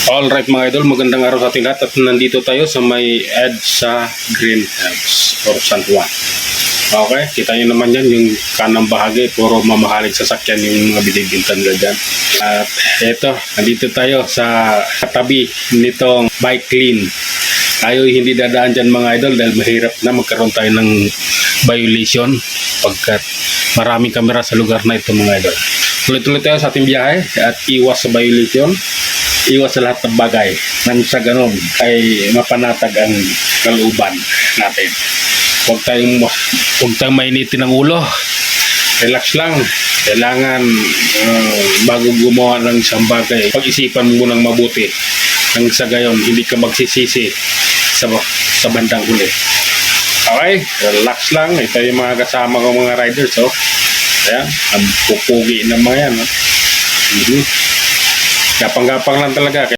Alright mga idol, magandang araw sa ating lahat at nandito tayo sa may EDSA Greenhouse or San Juan. Okay, kita nyo naman yan, yung kanang bahagi, puro mamahaling sasakyan yung mga binibintan dyan. At eto, nandito tayo sa katabi nitong bike lane. Tayo hindi dadaan dyan mga idol dahil mahirap na magkaroon tayo ng violation pagkat maraming kamera sa lugar na ito mga idol. Tuloy-tuloy tayo sa ating biyahe at iwas sa violation. Iwas sa lahat ng bagay nang sa ganun ay mapanatag ang kalooban natin. Huwag tayong mainitin ng ulo. Relax lang. Kailangan bago gumawa ng isang bagay, pag-isipan mo nang mabuti. Nang sa gayon, hindi ka magsisisi sa bandang huli. Okay? Relax lang. Ito yung mga kasama ko mga riders. Oh. Ayan. Ang pupugi ng mga yan. Oh. Gapang-gapang lang talaga.